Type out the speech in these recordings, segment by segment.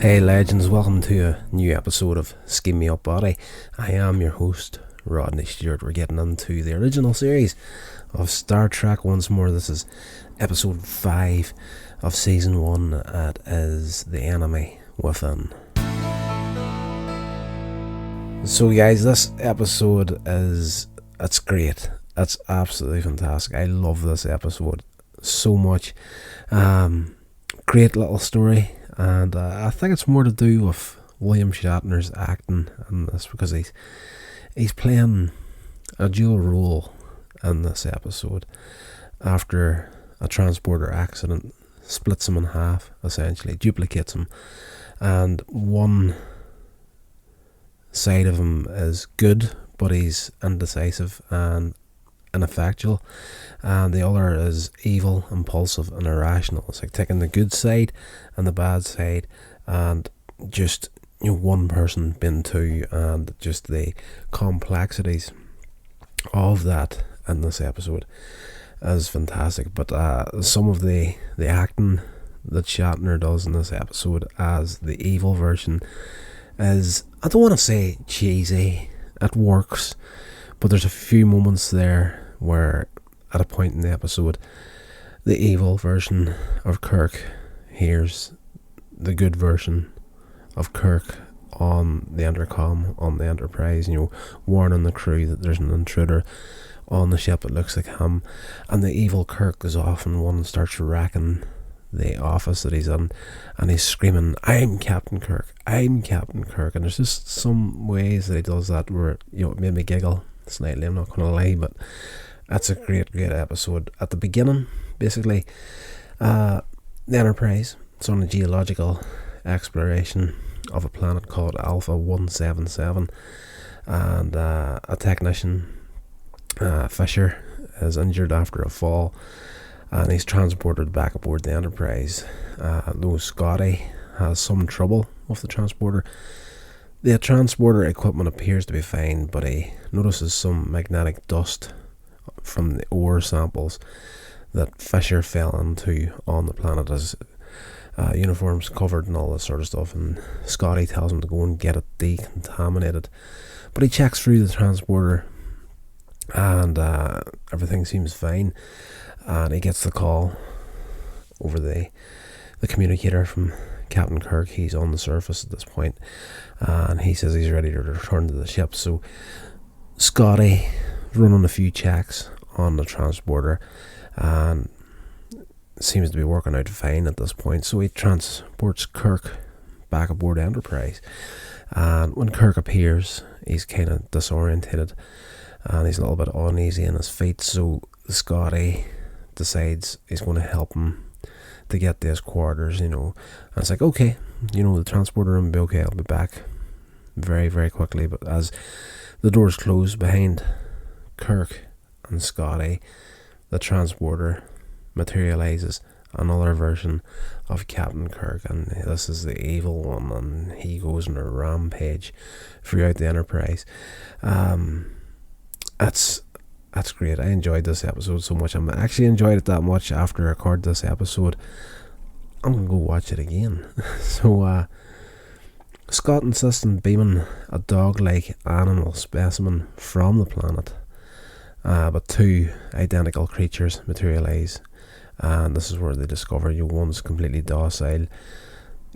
Hey legends, welcome to a new episode of Skin Me Up Body. I am your host, Rodney Stewart. We're getting into the original series of Star Trek once more. This is episode 5 of season 1. It is The Enemy Within. So guys, this episode it's great. It's absolutely fantastic. I love this episode so much. Great little story. And I think it's more to do with William Shatner's acting in this, because he's playing a dual role in this episode after a transporter accident splits him in half, essentially, duplicates him, and one side of him is good, but he's indecisive and ineffectual, and the other is evil, impulsive and irrational. It's like taking the good side and the bad side, and just one person being two, and just the complexities of that in this episode is fantastic. But some of the acting that Shatner does in this episode as the evil version is, I don't want to say cheesy, it works, but there's a few moments there where at a point in the episode the evil version of Kirk hears the good version of Kirk on the intercom on the Enterprise, warning the crew that there's an intruder on the ship that looks like him, and the evil Kirk goes off and one starts wrecking the office that he's in, and he's screaming, I'm Captain Kirk, I'm Captain Kirk. And there's just some ways that he does that where it made me giggle slightly, I'm not going to lie. But that's a great episode. At the beginning, basically, the Enterprise, it's on a geological exploration of a planet called Alpha 177, and a technician, Fisher, is injured after a fall, and he's transported back aboard the Enterprise. Though Scotty has some trouble with the transporter. The transporter equipment appears to be fine, but he notices some magnetic dust from the ore samples that Fisher fell into on the planet. As uniforms covered and all this sort of stuff, and Scotty tells him to go and get it decontaminated. But he checks through the transporter and everything seems fine, and he gets the call over the communicator from Captain Kirk. He's on the surface at this point, and he says he's ready to return to the ship. So Scotty running a few checks on the transporter and seems to be working out fine at this point, so he transports Kirk back aboard Enterprise. And when Kirk appears, he's kind of disorientated and he's a little bit uneasy in his feet, so Scotty decides he's going to help him to get to his quarters, and it's like, okay, the transporter room will be okay, I'll be back very, very quickly. But as the doors close behind Kirk and Scotty, the transporter materializes another version of Captain Kirk, and this is the evil one, and he goes on a rampage throughout the Enterprise. That's great. I enjoyed this episode so much. I actually enjoyed it that much after I recorded this episode, I'm gonna go watch it again. So Scott insists on beaming a dog-like animal specimen from the planet, but two identical creatures materialize, and this is where they discover one's completely docile,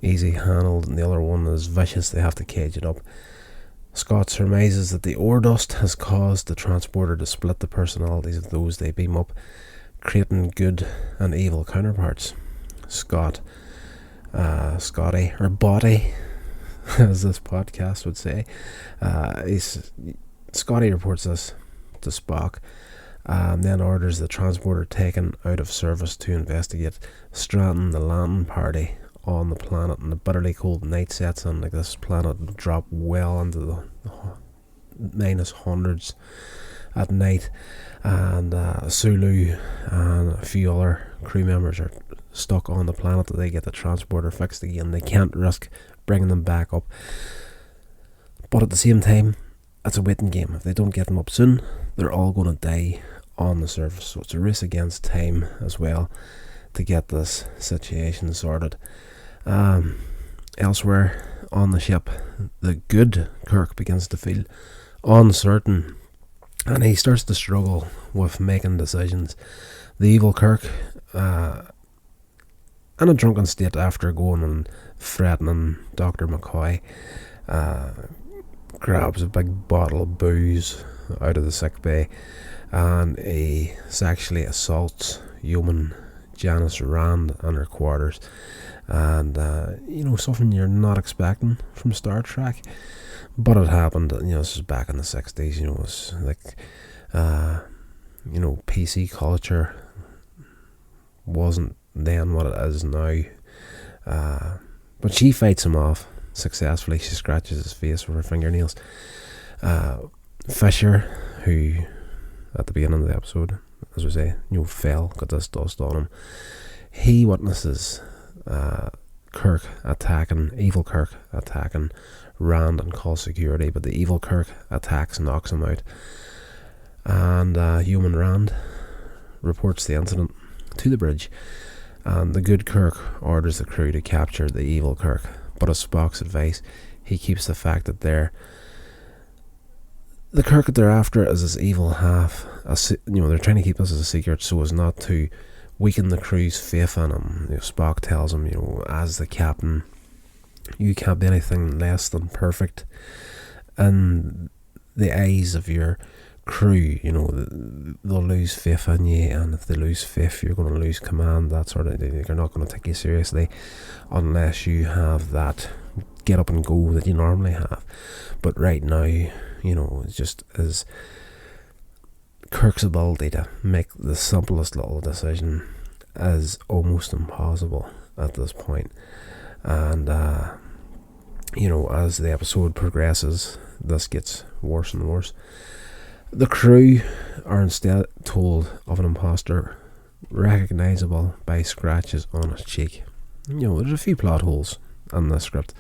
easy handled, and the other one is vicious. They have to cage it up. Scott surmises that the ore dust has caused the transporter to split the personalities of those they beam up, creating good and evil counterparts. Scotty, or Body, as this podcast would say, Scotty reports this to Spock, and then orders the transporter taken out of service to investigate, stranding the landing party on the planet. And the bitterly cold night sets in, like this planet drop well into the minus hundreds at night, and Sulu and a few other crew members are stuck on the planet that they get the transporter fixed again. They can't risk bringing them back up, but at the same time it's a waiting game. If they don't get them up soon, they're all going to die on the surface. So it's a race against time as well to get this situation sorted. Elsewhere on the ship, the good Kirk begins to feel uncertain, and he starts to struggle with making decisions. The evil Kirk, in a drunken state after going and threatening Dr. McCoy, grabs a big bottle of booze out of the sick bay, and he sexually assaults human Janice Rand in her quarters. And something you're not expecting from Star Trek, but it happened. This was back in the 60s. It was like PC culture wasn't then what it is now. But she fights him off successfully. She scratches his face with her fingernails. Fisher, who at the beginning of the episode, as we say, fell, got this dust on him. He witnesses evil Kirk attacking Rand and calls security, but the evil Kirk attacks and knocks him out. And human Rand reports the incident to the bridge, and the good Kirk orders the crew to capture the evil Kirk. But as Spock's advice, he keeps the fact that the Kirk that they're after is his evil half. They're trying to keep this as a secret so as not to weaken the crew's faith in him. Spock tells him, as the captain, you can't be anything less than perfect in the eyes of your crew. They'll lose faith in you, and if they lose faith, you're going to lose command. That sort of thing. They're not going to take you seriously unless you have that get up and go that you normally have. But right now, it's just as Kirk's ability to make the simplest little decision is almost impossible at this point. And as the episode progresses, this gets worse and worse. The crew are instead told of an imposter recognisable by scratches on his cheek. There's a few plot holes in the script,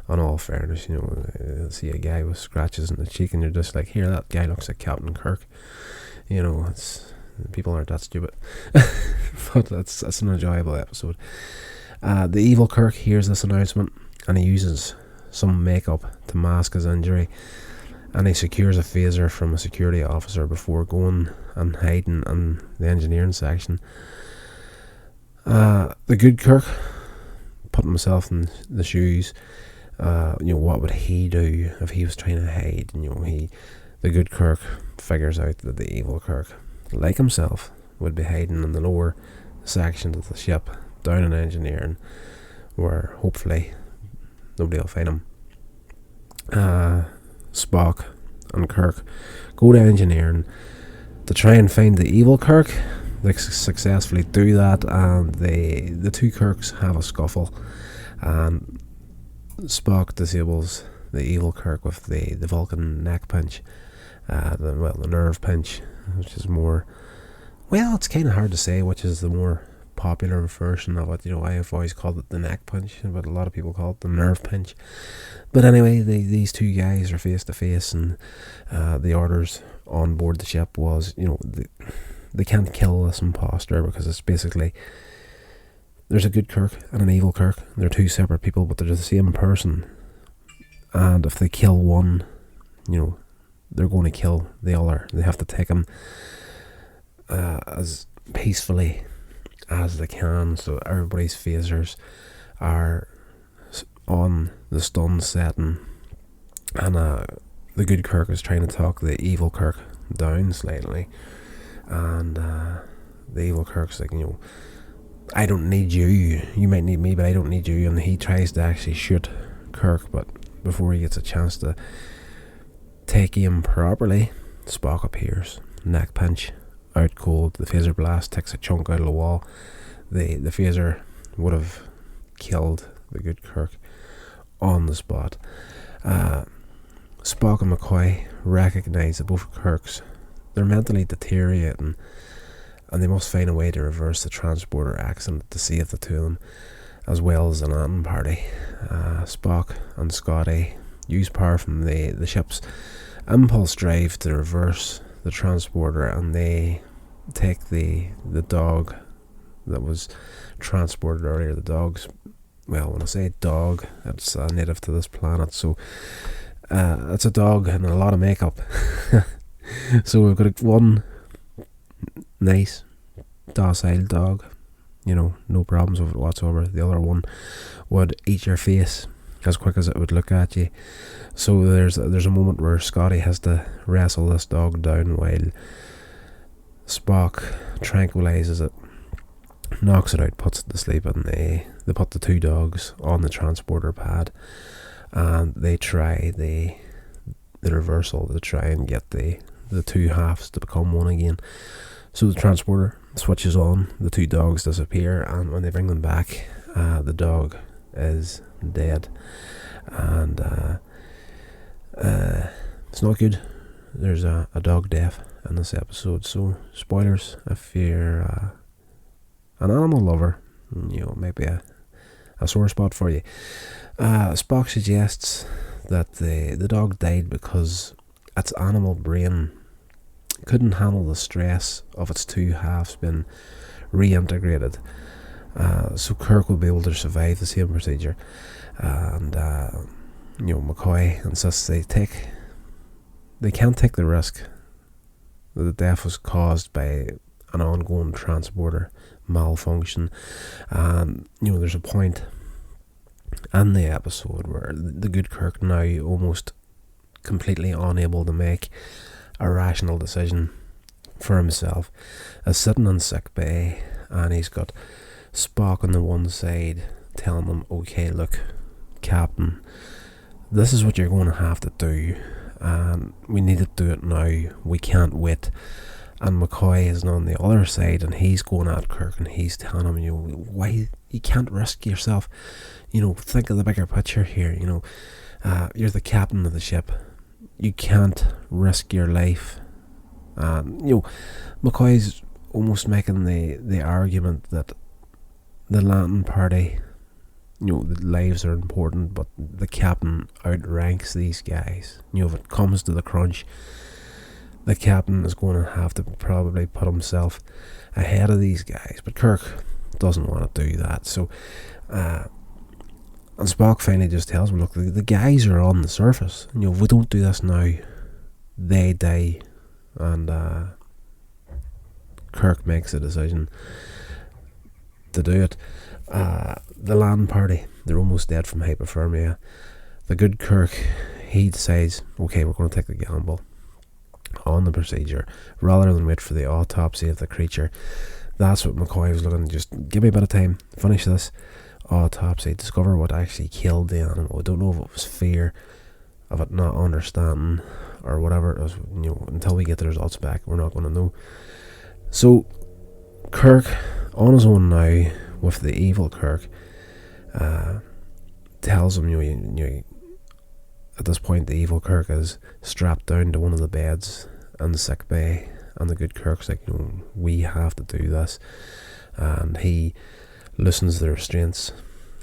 in all fairness. You see a guy with scratches in the cheek and you're just like, here, that guy looks like Captain Kirk. People aren't that stupid. But that's an enjoyable episode. The evil Kirk hears this announcement and he uses some makeup to mask his injury, and he secures a phaser from a security officer before going and hiding in the engineering section. The good Kirk, putting himself in the shoes, what would he do if he was trying to hide? The good Kirk figures out that the evil Kirk, like himself, would be hiding in the lower sections of the ship, down in engineering, where hopefully nobody will find him. Spock and Kirk go to engineering to try and find the evil Kirk. They successfully do that, and the two Kirks have a scuffle, and Spock disables the evil Kirk with the Vulcan neck pinch, the nerve pinch, which is more, it's kind of hard to say which is the more popular version of it. I have always called it the neck punch, but a lot of people call it the nerve pinch. But anyway, these two guys are face to face, and the orders on board the ship was, they can't kill this imposter because it's basically, there's a good Kirk and an evil Kirk. They're two separate people, but they're the same person. And if they kill one, they're going to kill the other. They have to take him as peacefully as they can, so everybody's phasers are on the stun setting, and the good Kirk is trying to talk the evil Kirk down slightly, and the evil Kirk's like, I don't need you, you might need me, but I don't need you. And he tries to actually shoot Kirk, but before he gets a chance to take aim properly, Spock appears, neck pinch, out cold. The phaser blast takes a chunk out of the wall. The phaser would have killed the good Kirk on the spot. Spock and McCoy recognise that both Kirks, they're mentally deteriorating, and they must find a way to reverse the transporter accident to save the two of them, as well as the landing party. Spock and Scotty use power from the ship's impulse drive to reverse the transporter, and they take the dog that was transported earlier. The dog's well, when I say dog, it's native to this planet, so it's a dog and a lot of makeup. So we've got one nice, docile dog, no problems with it whatsoever. The other one would eat your face as quick as it would look at you. So there's a moment where Scotty has to wrestle this dog down while Spock tranquilizes it, knocks it out, puts it to sleep, and they put the two dogs on the transporter pad, and they try the reversal to try and get the two halves to become one again. So the transporter switches on, the two dogs disappear, and when they bring them back, the dog is dead, and it's not good. There's a dog death in this episode, so spoilers if you're an animal lover. Maybe a sore spot for you. Spock suggests that the dog died because its animal brain couldn't handle the stress of its two halves being reintegrated. So Kirk will be able to survive the same procedure, and McCoy insists they can't take the risk that the death was caused by an ongoing transporter malfunction. And there's a point in the episode where the good Kirk, now almost completely unable to make a rational decision for himself, is sitting in sick bay, and he's got Spock on the one side telling him, okay, look, Captain, this is what you're going to have to do, and we need to do it now, we can't wait. And McCoy is on the other side, and he's going at Kirk, and he's telling him, why you can't risk yourself, think of the bigger picture here, you're the captain of the ship, you can't risk your life. McCoy's almost making the argument that the Latin party, the lives are important, but the captain outranks these guys. If it comes to the crunch, the captain is going to have to probably put himself ahead of these guys. But Kirk doesn't want to do that. So, and Spock finally just tells him, look, the guys are on the surface. If we don't do this now, they die. And Kirk makes a decision to do it. The land party, they're almost dead from hypothermia. The good Kirk, he decides, okay, we're going to take the gamble on the procedure rather than wait for the autopsy of the creature. That's what McCoy was looking, just give me a bit of time, finish this autopsy, discover what actually killed the animal. I don't know if it was fear of it not understanding or whatever it was. Until we get the results back, we're not going to know. So Kirk, on his own now, with the evil Kirk, tells him, at this point the evil Kirk is strapped down to one of the beds in the sick bay, and the good Kirk's like, we have to do this, and he loosens the restraints,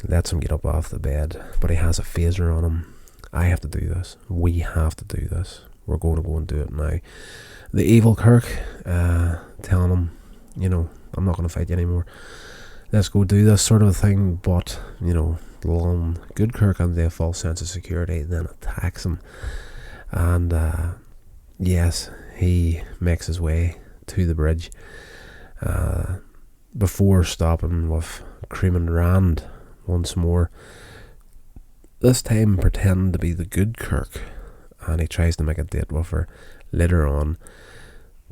lets him get up off the bed, but he has a phaser on him. I have to do this, we have to do this, we're going to go and do it now. The evil Kirk telling him, I'm not going to fight you anymore, let's go do this sort of thing. But the lone good Kirk, under a false sense of security, then attacks him, and yes, he makes his way to the bridge before stopping with Cream Rand once more, this time pretending to be the good Kirk, and he tries to make a date with her later on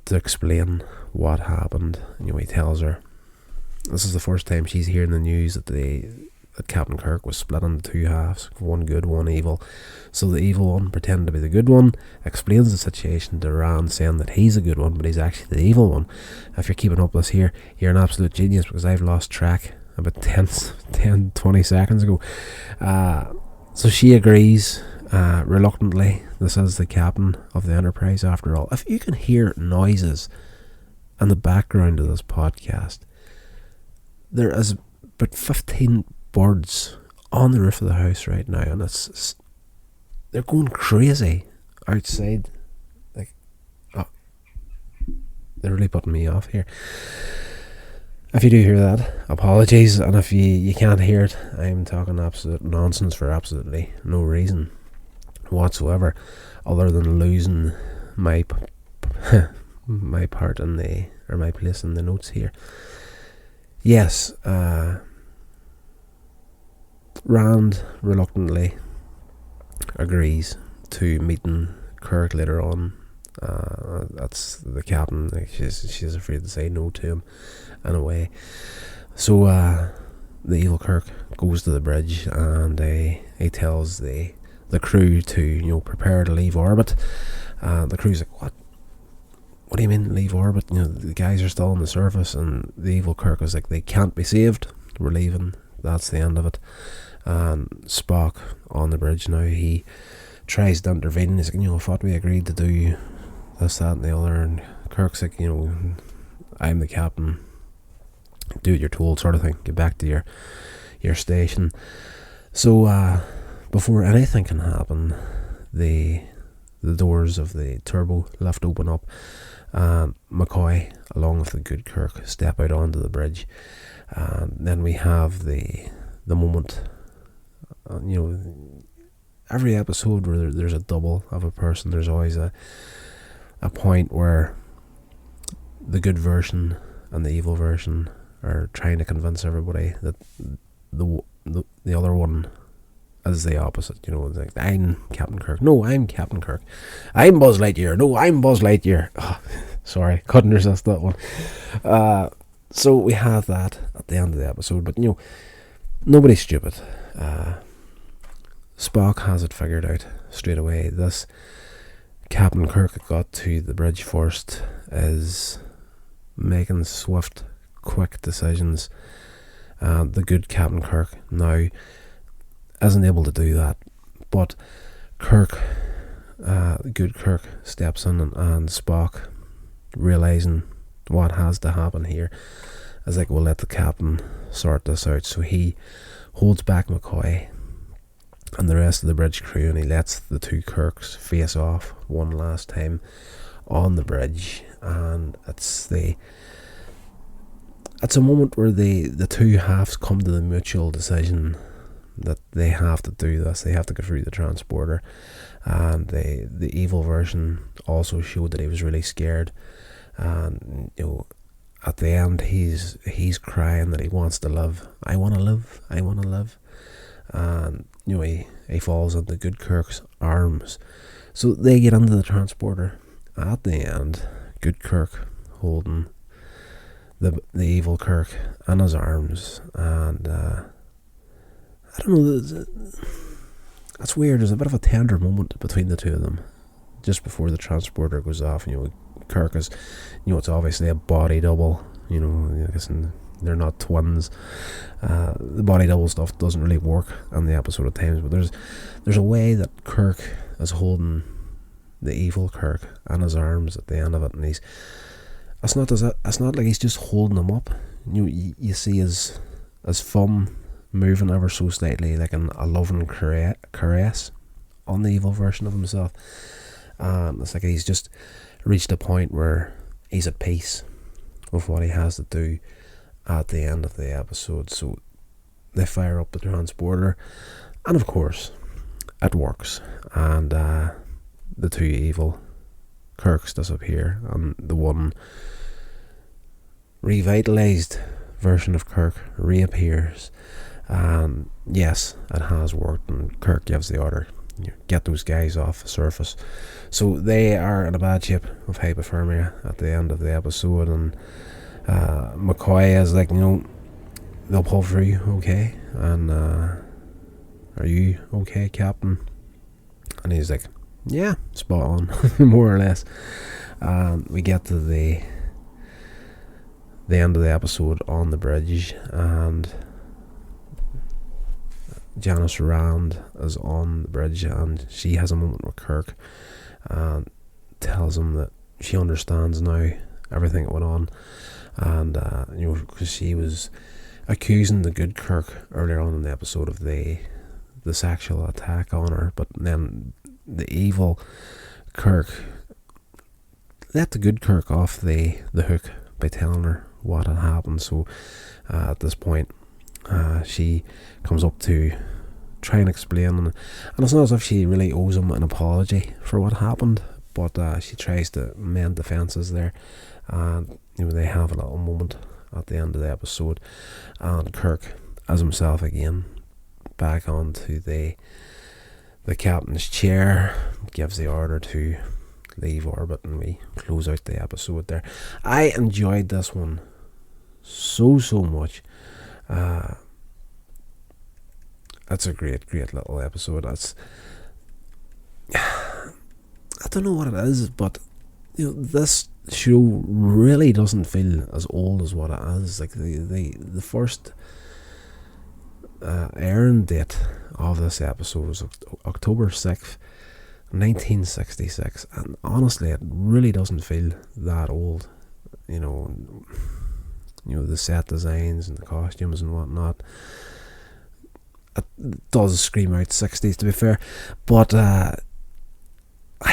to explain what happened. He tells her this is the first time she's hearing the news that Captain Kirk was split into two halves, one good, one evil. So the evil one, pretending to be the good one, explains the situation to Rand, saying that he's a good one, but he's actually the evil one. If you're keeping up with this here, you're an absolute genius, because I've lost track about 20 seconds ago. So she agrees, reluctantly. This is the captain of the Enterprise after all. If you can hear noises in the background of this podcast, there is about 15 birds on the roof of the house right now, and they're going crazy outside. They're really putting me off here. If you do hear that, apologies, and if you can't hear it, I'm talking absolute nonsense for absolutely no reason whatsoever, other than losing my my part in the, or my place in the notes here. Yes, Rand reluctantly agrees to meeting Kirk later on. That's the captain. She's afraid to say no to him, in a way. So the evil Kirk goes to the bridge, and he tells the crew to prepare to leave orbit. The crew's like, what? What do you mean leave orbit? The guys are still on the surface, and the evil Kirk is like, they can't be saved. We're leaving. That's the end of it. And Spock on the bridge now, he tries to intervene. He's like, I thought we agreed to do this, that, and the other. And Kirk's like, I'm the captain. Do what you're told, sort of thing. Get back to your station. So before anything can happen, the doors of the turbo lift open up, and McCoy, along with the good Kirk, step out onto the bridge. And then we have the moment. Every episode where there's a double of a person, there's always a point where the good version and the evil version are trying to convince everybody that the other one is the opposite. It's like, I'm Captain Kirk. No, I'm Captain Kirk. I'm Buzz Lightyear. No, I'm Buzz Lightyear. Oh, sorry, couldn't resist that one. So we have that at the end of the episode, but nobody's stupid. Spock has it figured out straight away. This Captain Kirk that got to the bridge first is making swift, quick decisions. The good Captain Kirk now isn't able to do that, but Kirk, good Kirk, steps in, and Spock, realising what has to happen here, is like, we'll let the captain sort this out. So he holds back McCoy and the rest of the bridge crew, and he lets the two Kirks face off one last time on the bridge. And it's a moment where the two halves come to the mutual decision that they have to do this. They have to go through the transporter. And the evil version also showed that he was really scared. And at the end, he's crying that he wants to live. I want to live. I want to live. And he falls into good Kirk's arms. So they get into the transporter. At the end, good Kirk holding the evil Kirk in his arms, and I don't know. That's weird. There's a bit of a tender moment between the two of them just before the transporter goes off. Kirk is, it's obviously a body double. I guess they're not twins. The body double stuff doesn't really work on the episode at times, but there's a way that Kirk is holding the evil Kirk in his arms at the end of it, and it's not like he's just holding him up. You see his thumb moving ever so slightly, like a loving caress on the evil version of himself. And it's like he's just reached a point where he's at peace with what he has to do at the end of the episode. So they fire up the transporter, and of course it works, and the two evil Kirks disappear, and the one revitalized version of Kirk reappears. And yes, it has worked, and Kirk gives the order, get those guys off the surface. So they are in a bad shape of hypothermia at the end of the episode, and McCoy is like, they'll pull through, okay? And are you okay, Captain? And he's like, yeah, spot on, more or less. And we get to the end of the episode on the bridge, and Janice Rand is on the bridge, and she has a moment with Kirk and tells him that she understands now everything that went on, and because she was accusing the good Kirk earlier on in the episode of the sexual attack on her, but then the evil Kirk let the good Kirk off the hook by telling her what had happened. So at this point, she comes up to try and explain, and it's not as if she really owes him an apology for what happened, but she tries to mend the fences there, and they have a little moment at the end of the episode, and Kirk as himself again, back onto the captain's chair, gives the order to leave orbit, and we close out the episode there. I enjoyed this one so much. It's a great little episode. I don't know what it is, but this show really doesn't feel as old as what it is. Like the first airing date of this episode was October 6th, 1966, and honestly it really doesn't feel that old. The set designs and the costumes and whatnot, it does scream out 60s, to be fair, but I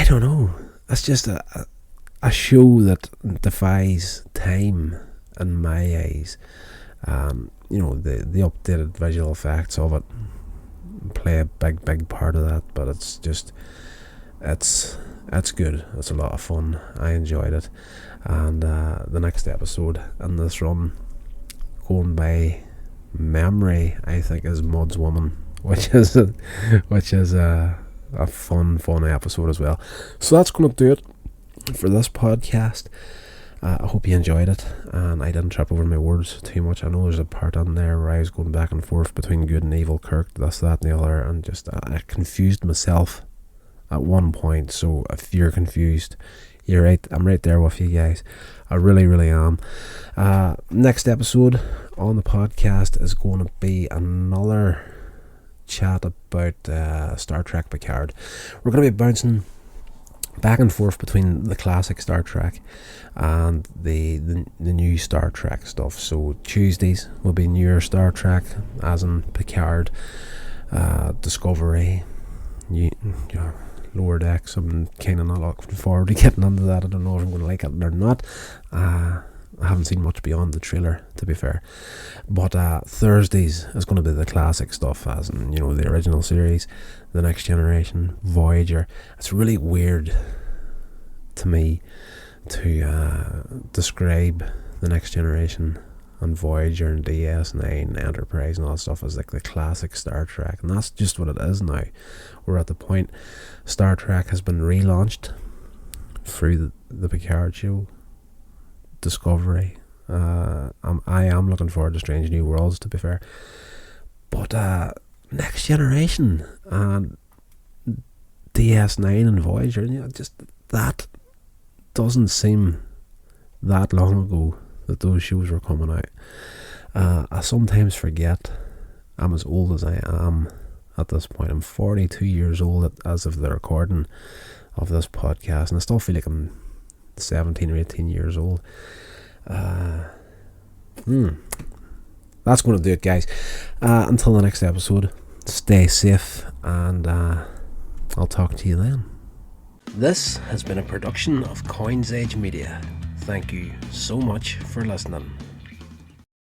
don't know, it's just a show that defies time in my eyes. The updated visual effects of it play a big part of that, but it's good. It's a lot of fun. I enjoyed it, and the next episode in this run, going by memory, I think is Mud's Woman, which is a fun episode as well. So that's going to do it for this podcast. I hope you enjoyed it, and I didn't trip over my words too much. I know there's a part on there where I was going back and forth between good and evil Kirk, this, that and the other, and just I confused myself at one point. So if you're confused, you're right, I'm right there with you guys. I really am. Next episode on the podcast is going to be another chat about Star Trek Picard. We're going to be bouncing back and forth between the classic Star Trek and the new Star Trek stuff. So Tuesdays will be newer Star Trek, as in Picard, Discovery, Lower Decks. I'm kind of not looking forward to getting into that. I don't know if I'm going to like it or not. I haven't seen much beyond the trailer, to be fair. But Thursdays is going to be the classic stuff, as in, the original series, The Next Generation, Voyager. It's really weird to me to describe The Next Generation and Voyager and DS9, Enterprise and all that stuff as like the classic Star Trek, and that's just what it is now. We're at the point Star Trek has been relaunched through the Picard show, Discovery. I am looking forward to Strange New Worlds, to be fair, but Next Generation and DS9 and Voyager, just that doesn't seem that long ago that those shows were coming out. I sometimes forget I'm as old as I am at this point. I'm 42 years old as of the recording of this podcast, and I still feel like I'm 17 or 18 years old. That's going to do it, guys. Until the next episode, stay safe, and I'll talk to you then. This has been a production of Coins Age Media. Thank you so much for listening.